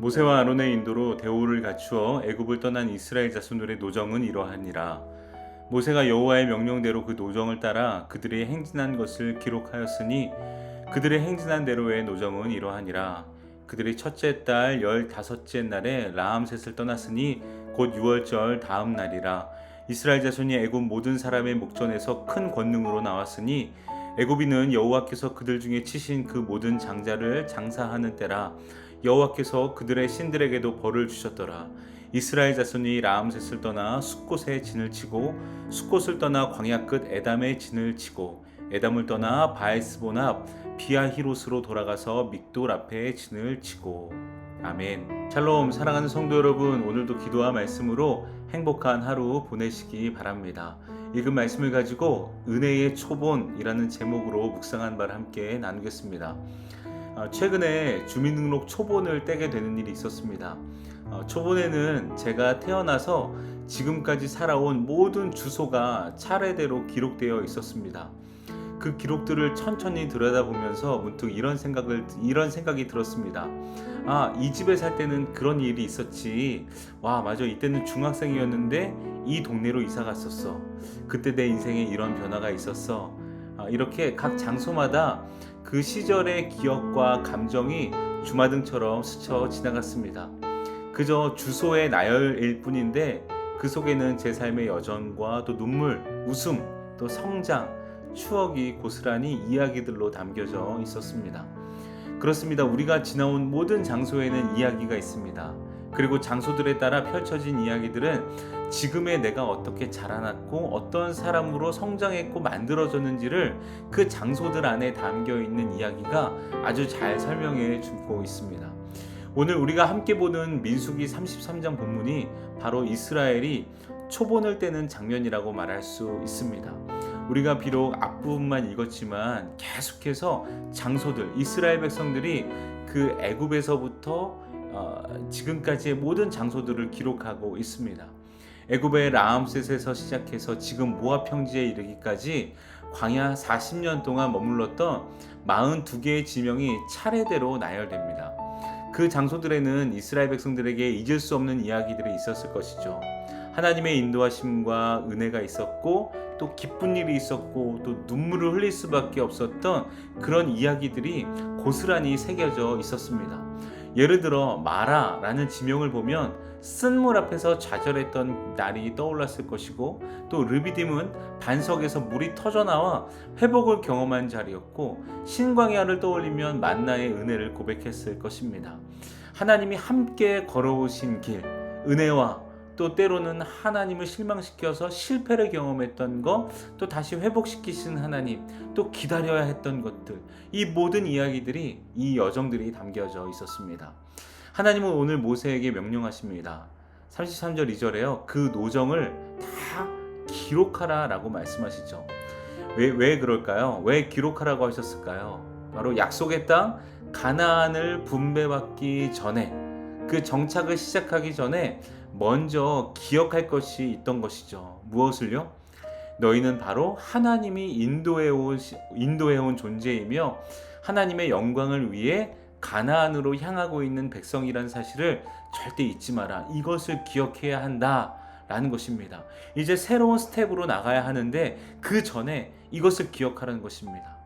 모세와 아론의 인도로 대오를 갖추어 애굽을 떠난 이스라엘 자손들의 노정은 이러하니라. 모세가 여호와의 명령대로 그 노정을 따라 그들이 행진한 것을 기록하였으니 그들의 행진한 대로의 노정은 이러하니라. 그들이 첫째 달 15째 날에 라암셋을 떠났으니 곧 6월절 다음 날이라. 이스라엘 자손이 애굽 모든 사람의 목전에서 큰 권능으로 나왔으니 애굽인은 여호와께서 그들 중에 치신 그 모든 장자를 장사하는 때라. 여호와께서 그들의 신들에게도 벌을 주셨더라. 이스라엘 자손이 라암셋을 떠나 숫곳에 진을 치고 숫곳을 떠나 광야 끝 에담에 진을 치고 에담을 떠나 바에스본 앞 비아히롯으로 돌아가서 믹돌 앞에 진을 치고. 아멘. 샬롬. 사랑하는 성도 여러분, 오늘도 기도와 말씀으로 행복한 하루 보내시기 바랍니다. 읽은 말씀을 가지고 은혜의 초본이라는 제목으로 묵상한 바를 함께 나누겠습니다. 최근에 주민등록 초본을 떼게 되는 일이 있었습니다. 초본에는 제가 태어나서 지금까지 살아온 모든 주소가 차례대로 기록되어 있었습니다. 그 기록들을 천천히 들여다보면서 문득 이런 생각이 들었습니다. 이 집에 살 때는 그런 일이 있었지. 맞아. 이때는 중학생이었는데 이 동네로 이사 갔었어. 그때 내 인생에 이런 변화가 있었어. 이렇게 각 장소마다 그 시절의 기억과 감정이 주마등처럼 스쳐 지나갔습니다. 그저 주소의 나열일 뿐인데 그 속에는 제 삶의 여정과 또 눈물, 웃음, 또 성장, 추억이 고스란히 이야기들로 담겨져 있었습니다. 그렇습니다. 우리가 지나온 모든 장소에는 이야기가 있습니다. 그리고 장소들에 따라 펼쳐진 이야기들은 지금의 내가 어떻게 자라났고 어떤 사람으로 성장했고 만들어졌는지를 그 장소들 안에 담겨 있는 이야기가 아주 잘 설명해 주고 있습니다. 오늘 우리가 함께 보는 민수기 33장 본문이 바로 이스라엘이 초본을 떼는 장면이라고 말할 수 있습니다. 우리가 비록 앞부분만 읽었지만 계속해서 장소들, 이스라엘 백성들이 그 애굽에서부터 지금까지의 모든 장소들을 기록하고 있습니다. 애굽의 라암셋에서 시작해서 지금 모압 평지에 이르기까지 광야 40년 동안 머물렀던 42개의 지명이 차례대로 나열됩니다. 그 장소들에는 이스라엘 백성들에게 잊을 수 없는 이야기들이 있었을 것이죠. 하나님의 인도하심과 은혜가 있었고 또 기쁜 일이 있었고 또 눈물을 흘릴 수밖에 없었던 그런 이야기들이 고스란히 새겨져 있었습니다. 예를 들어 마라라는 지명을 보면 쓴물 앞에서 좌절했던 날이 떠올랐을 것이고, 또 르비딤은 반석에서 물이 터져나와 회복을 경험한 자리였고, 신광야를 떠올리면 만나의 은혜를 고백했을 것입니다. 하나님이 함께 걸어오신 길, 은혜와 또 때로는 하나님을 실망시켜서 실패를 경험했던 것, 또 다시 회복시키신 하나님, 또 기다려야 했던 것들, 이 모든 이야기들이, 이 여정들이 담겨져 있었습니다. 하나님은 오늘 모세에게 명령하십니다. 33절 2절에요. 그 노정을 다 기록하라 라고 말씀하시죠. 왜 그럴까요? 왜 기록하라고 하셨을까요? 바로 약속의 땅 가나안을 분배받기 전에, 그 정착을 시작하기 전에 먼저 기억할 것이 있던 것이죠. 무엇을요? 너희는 바로 하나님이 인도해온 존재이며 하나님의 영광을 위해 가나안으로 향하고 있는 백성이라는 사실을 절대 잊지 마라. 이것을 기억해야 한다 라는 것입니다. 이제 새로운 스텝으로 나가야 하는데 그 전에 이것을 기억하라는 것입니다.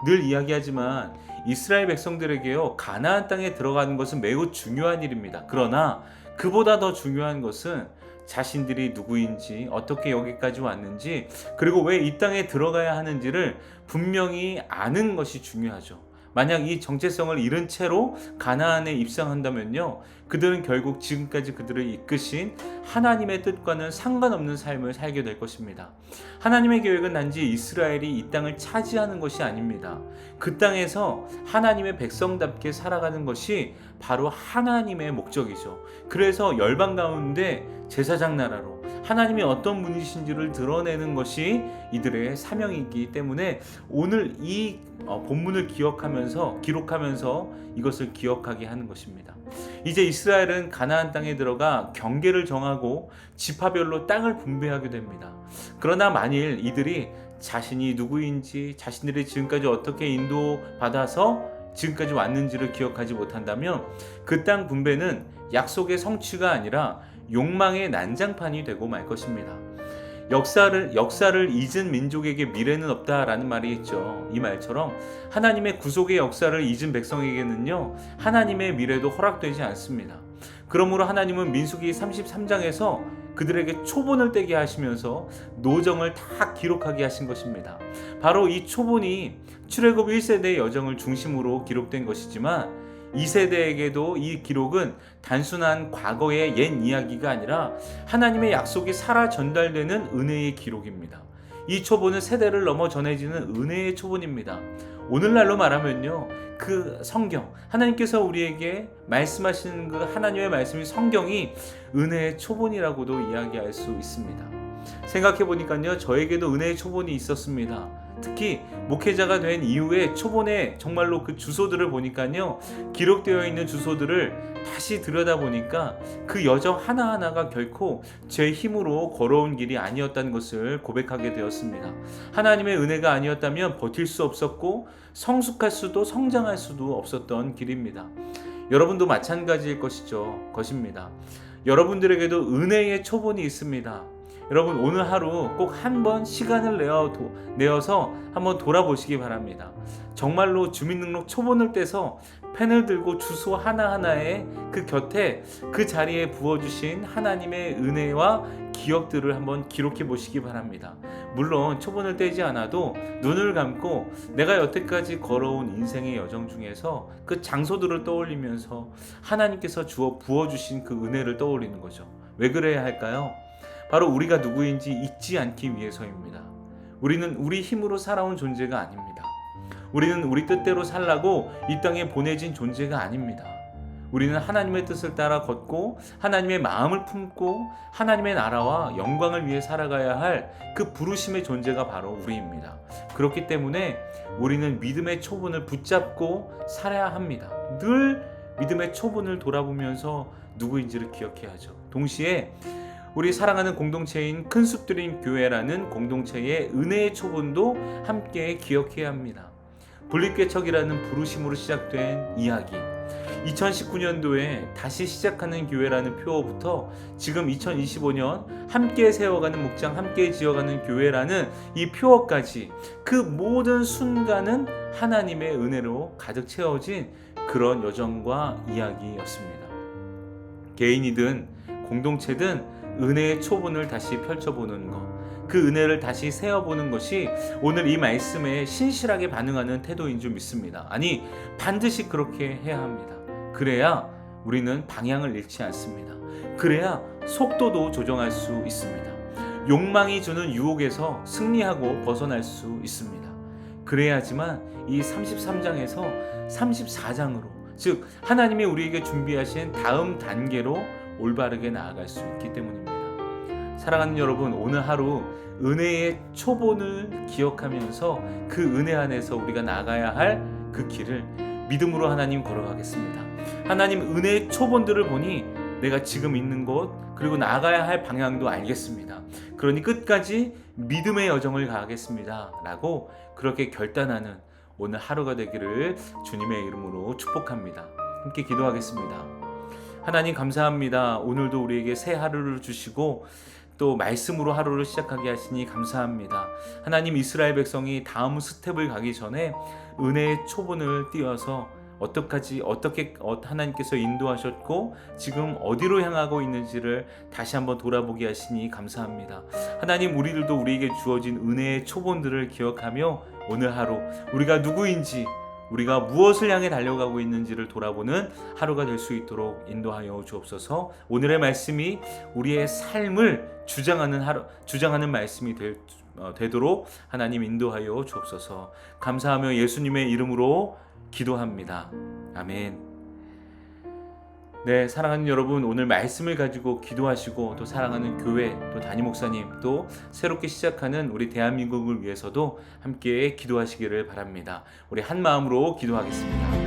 늘 이야기하지만 이스라엘 백성들에게요, 가나안 땅에 들어가는 것은 매우 중요한 일입니다. 그러나 그보다 더 중요한 것은 자신들이 누구인지, 어떻게 여기까지 왔는지, 그리고 왜 이 땅에 들어가야 하는지를 분명히 아는 것이 중요하죠. 만약 이 정체성을 잃은 채로 가나안에 입성한다면요, 그들은 결국 지금까지 그들을 이끄신 하나님의 뜻과는 상관없는 삶을 살게 될 것입니다. 하나님의 계획은 단지 이스라엘이 이 땅을 차지하는 것이 아닙니다. 그 땅에서 하나님의 백성답게 살아가는 것이 바로 하나님의 목적이죠. 그래서 열방 가운데 제사장 나라로 하나님이 어떤 분이신지를 드러내는 것이 이들의 사명이기 때문에 오늘 이 본문을 기록하면서 이것을 기억하게 하는 것입니다. 이제 이스라엘은 가나안 땅에 들어가 경계를 정하고 지파별로 땅을 분배하게 됩니다. 그러나 만일 이들이 자신이 누구인지, 자신들이 지금까지 어떻게 인도받아서 지금까지 왔는지를 기억하지 못한다면 그 땅 분배는 약속의 성취가 아니라 욕망의 난장판이 되고 말 것입니다. 역사를 잊은 민족에게 미래는 없다라는 말이 있죠. 이 말처럼 하나님의 구속의 역사를 잊은 백성에게는요, 하나님의 미래도 허락되지 않습니다. 그러므로 하나님은 민수기 33장에서 그들에게 초본을 떼게 하시면서 노정을 다 기록하게 하신 것입니다. 바로 이 초본이 출애굽 1세대의 여정을 중심으로 기록된 것이지만 2세대에게도 이 기록은 단순한 과거의 옛 이야기가 아니라 하나님의 약속이 살아 전달되는 은혜의 기록입니다. 이 초본은 세대를 넘어 전해지는 은혜의 초본입니다. 오늘날로 말하면요, 그 성경, 하나님께서 우리에게 말씀하시는 그 하나님의 말씀이 성경이 은혜의 초본이라고도 이야기할 수 있습니다. 생각해보니까요, 저에게도 은혜의 초본이 있었습니다. 특히 목회자가 된 이후에 초본에 정말로 그 주소들을 보니까요, 기록되어 있는 주소들을 다시 들여다보니까 그 여정 하나하나가 결코 제 힘으로 걸어온 길이 아니었다는 것을 고백하게 되었습니다. 하나님의 은혜가 아니었다면 버틸 수 없었고 성숙할 수도 성장할 수도 없었던 길입니다. 여러분도 마찬가지일 것입니다. 여러분들에게도 은혜의 초본이 있습니다. 여러분, 오늘 하루 꼭 한번 시간을 내어서 한번 돌아보시기 바랍니다. 정말로 주민등록 초본을 떼서 펜을 들고 주소 하나하나에 그 곁에 그 자리에 부어주신 하나님의 은혜와 기억들을 한번 기록해 보시기 바랍니다. 물론 초본을 떼지 않아도 눈을 감고 내가 여태까지 걸어온 인생의 여정 중에서 그 장소들을 떠올리면서 하나님께서 부어주신 그 은혜를 떠올리는 거죠. 왜 그래야 할까요? 바로 우리가 누구인지 잊지 않기 위해서입니다. 우리는 우리 힘으로 살아온 존재가 아닙니다. 우리는 우리 뜻대로 살라고 이 땅에 보내진 존재가 아닙니다. 우리는 하나님의 뜻을 따라 걷고 하나님의 마음을 품고 하나님의 나라와 영광을 위해 살아가야 할 그 부르심의 존재가 바로 우리입니다. 그렇기 때문에 우리는 믿음의 초본을 붙잡고 살아야 합니다. 늘 믿음의 초본을 돌아보면서 누구인지를 기억해야죠. 동시에 우리 사랑하는 공동체인 큰숲드림 교회라는 공동체의 은혜의 초본도 함께 기억해야 합니다. 분립개척이라는 부르심으로 시작된 이야기, 2019년도에 다시 시작하는 교회라는 표어부터 지금 2025년 함께 세워가는 목장, 함께 지어가는 교회라는 이 표어까지 그 모든 순간은 하나님의 은혜로 가득 채워진 그런 여정과 이야기였습니다. 개인이든 공동체든 은혜의 초본을 다시 펼쳐보는 것, 그 은혜를 다시 세어보는 것이 오늘 이 말씀에 신실하게 반응하는 태도인 줄 믿습니다. 아니, 반드시 그렇게 해야 합니다. 그래야 우리는 방향을 잃지 않습니다. 그래야 속도도 조정할 수 있습니다. 욕망이 주는 유혹에서 승리하고 벗어날 수 있습니다. 그래야지만 이 33장에서 34장으로, 즉 하나님이 우리에게 준비하신 다음 단계로 올바르게 나아갈 수 있기 때문입니다. 사랑하는 여러분, 오늘 하루 은혜의 초본을 기억하면서 그 은혜 안에서 우리가 나가야 할 그 길을 믿음으로 하나님 걸어가겠습니다. 하나님 은혜의 초본들을 보니 내가 지금 있는 곳, 그리고 나가야 할 방향도 알겠습니다. 그러니 끝까지 믿음의 여정을 가겠습니다 라고 그렇게 결단하는 오늘 하루가 되기를 주님의 이름으로 축복합니다. 함께 기도하겠습니다. 하나님 감사합니다. 오늘도 우리에게 새 하루를 주시고 또 말씀으로 하루를 시작하게 하시니 감사합니다. 하나님, 이스라엘 백성이 다음 스텝을 가기 전에 은혜의 초본을 띄워서 어떻게 하나님께서 인도하셨고 지금 어디로 향하고 있는지를 다시 한번 돌아보게 하시니 감사합니다. 하나님, 우리들도 우리에게 주어진 은혜의 초본들을 기억하며 오늘 하루 우리가 누구인지, 우리가 무엇을 향해 달려가고 있는지를 돌아보는 하루가 될 수 있도록 인도하여 주옵소서. 오늘의 말씀이 우리의 삶을 주장하는 말씀이 되도록 하나님 인도하여 주옵소서. 감사하며 예수님의 이름으로 기도합니다. 아멘. 네, 사랑하는 여러분, 오늘 말씀을 가지고 기도하시고 또 사랑하는 교회, 또 담임 목사님, 또 새롭게 시작하는 우리 대한민국을 위해서도 함께 기도하시기를 바랍니다. 우리 한 마음으로 기도하겠습니다.